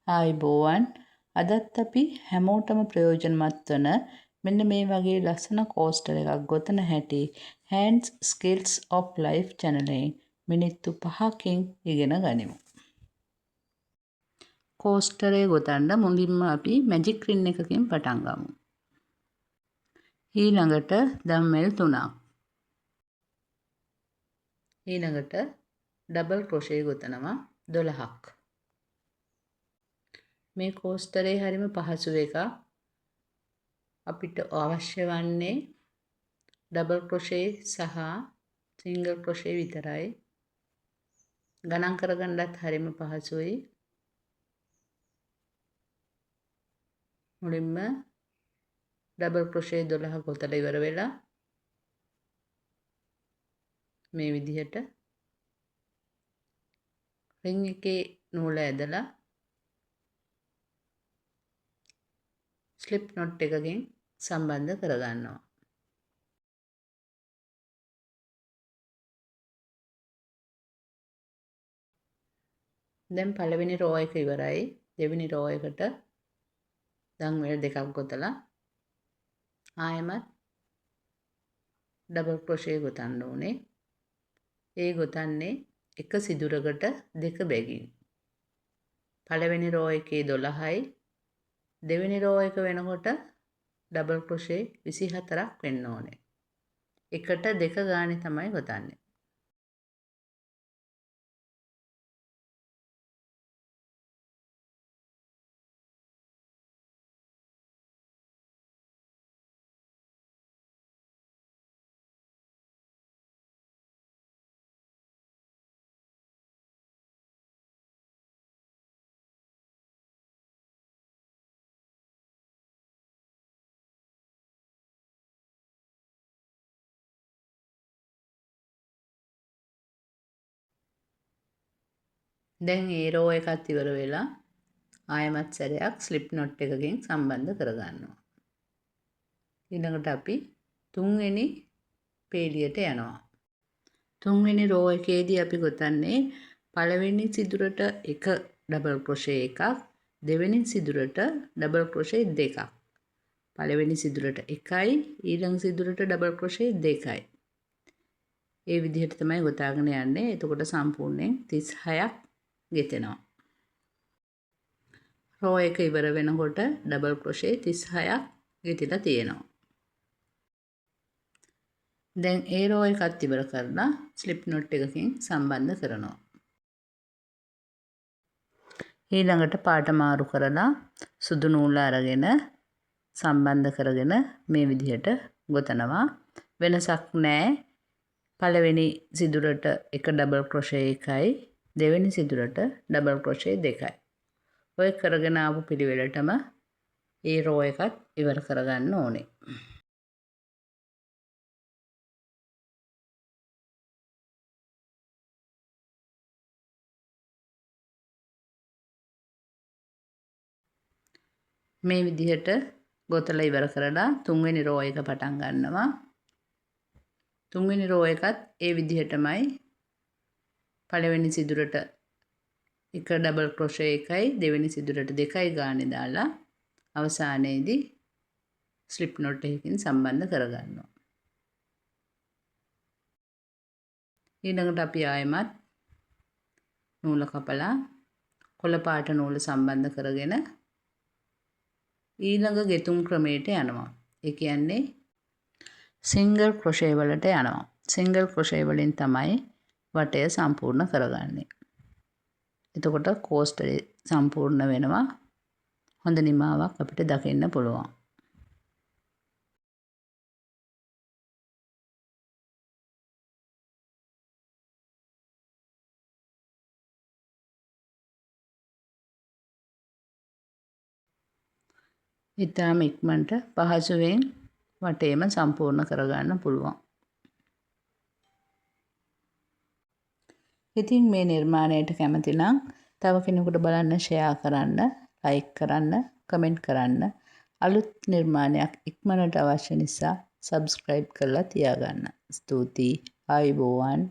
ආයුබෝවන් අදත් අපි හැමෝටම ප්‍රයෝජනවත් වන මෙන්න මේ වගේ ලස්සන කෝස්ටර් එකක් ගොතන හැටි Hands Skills of Life channel එකෙන් මිනිත්තු 5කින් ඉගෙන ගනිමු. කෝස්ටර් එක ගොතන්න මුලින්ම අපි මැජික් රින් එකකින් පටන් ගමු. ඊළඟට දම්බෙල් 3ක්. ඊළඟට ඩබල් ක්‍රොෂේ ගොතනවා 12ක්. මේ කෝස්ටරේ හරිම පහසු එකක්. අපිට අවශ්‍ය වන්නේ ඩබල් ක්‍රොෂේ සහ සිංගල් ක්‍රොෂේ විතරයි. ගණන් කරගන්නත් හරිම පහසුයි. මුලින්ම ඩබල් ක්‍රොෂේ 12 ගොතලා ඉවර වෙලා මේ විදිහට රින් එකේ නූල ඇදලා ස්ලිප් knot එකකින් සම්බන්ධ කරගන්නවා. දැන් පළවෙනි රෝ එක ඉවරයි. දෙවෙනි රෝ එකට දම්බෙල් දෙකක් ගොතලා ආයෙමත් ඩබල් ක්‍රොෂේ ගොතන්න ඕනේ. ඒ ගොතන්නේ එක සිදුරකට දෙක බැගින්. පළවෙනි රෝ එකේ 12යි. දෙවෙනි රෝ එක වෙනකොට ඩබල් ක්‍රොෂේ 24ක් වෙන්න ඕනේ. එකට දෙක ගානේ තමයි ගොතන්නේ. දැන් ඒ රෝ එකත් ඉවර වෙලා ආයෙමත් සැරයක් ස්ලිප් knot එකකින් සම්බන්ධ කරගන්නවා. ඊළඟට අපි තුන්වෙනි පේලියට යනවා. තුන්වෙනි රෝ එකේදී අපි ගොතන්නේ පළවෙනි සිදුරට එක ඩබල් ක්‍රොෂේ එකක්, දෙවෙනි සිදුරට ඩබල් ක්‍රොෂේ දෙකක්. පළවෙනි සිදුරට එකයි, ඊළඟ සිදුරට ඩබල් ක්‍රොෂේ දෙකයි. ඒ විදිහට තමයි ගොතාගෙන යන්නේ. එතකොට සම්පූර්ණයෙන් 36ක් ගෙතෙනවා. රෝ එක ඉවර වෙනකොට ඩබල් ක්‍රොෂේ 36ක් ගෙතිලා තියෙනවා. දැන් ඒ රෝ එකත් ඉවර කරලා ස්ලිප් knot එකකින් සම්බන්ධ කරනවා. ඊළඟට පාට මාරු කරලා සුදු නූල අරගෙන සම්බන්ධ කරගෙන මේ විදිහට ගොතනවා. වෙනසක් නැහැ. පළවෙනි සිදුරට එක ඩබල් ක්‍රොෂේ එකයි, දෙවෙනි සිදුරට ඩබල් ක්‍රොෂේ දෙකයි. ඔය කරගෙන ආපු පිළිවෙලටම ඒ රෝ එකත් ඉවර කරගන්න ඕනේ. මේ විදිහට ගොතලා ඉවර කරලා තුන්වෙනි රෝ එක පටන් ගන්නවා. තුන්වෙනි රෝ එකත් ඒ විදිහටමයි පළවෙනි සිදුරට එක ඩබල් ක්‍රොෂේ එකයි, දෙවෙනි සිදුරට දෙකයි ගානේ දාලා අවසානයේදී ස්ලිප් knot එකකින් සම්බන්ධ කරගන්නවා. ඊළඟට අපි ආයෙමත් නූල කපලා කොළ පාට නූල සම්බන්ධ කරගෙන ඊළඟ ගෙතුම් ක්‍රමයට යනවා. ඒ කියන්නේ සිංගල් ක්‍රොෂේ වලට යනවා. සිංගල් ක්‍රොෂේ වලින් තමයි වටය සම්පූර්ණ කරගන්නේ. එතකොට කෝස්ටරේ සම්පූර්ණ වෙනවා. හොඳ නිමාවක් අපිට දකින්න පුළුවන්. ඉතාලම ඉක්මනට පහසුවෙන් වටේම සම්පූර්ණ කරගන්න පුළුවන්. ඉතින් මේ නිර්මාණයට කැමති නම් තව කෙනෙකුට බලන්න ෂෙයා කරන්න, ලයික් කරන්න, කමෙන්ට් කරන්න. අලුත් නිර්මාණයක් ඉක්මනට අවශ්‍ය නිසා සබ්ස්ක්‍රයිබ් කරලා තියාගන්න. ස්තුතියි. ආයුබෝවන්.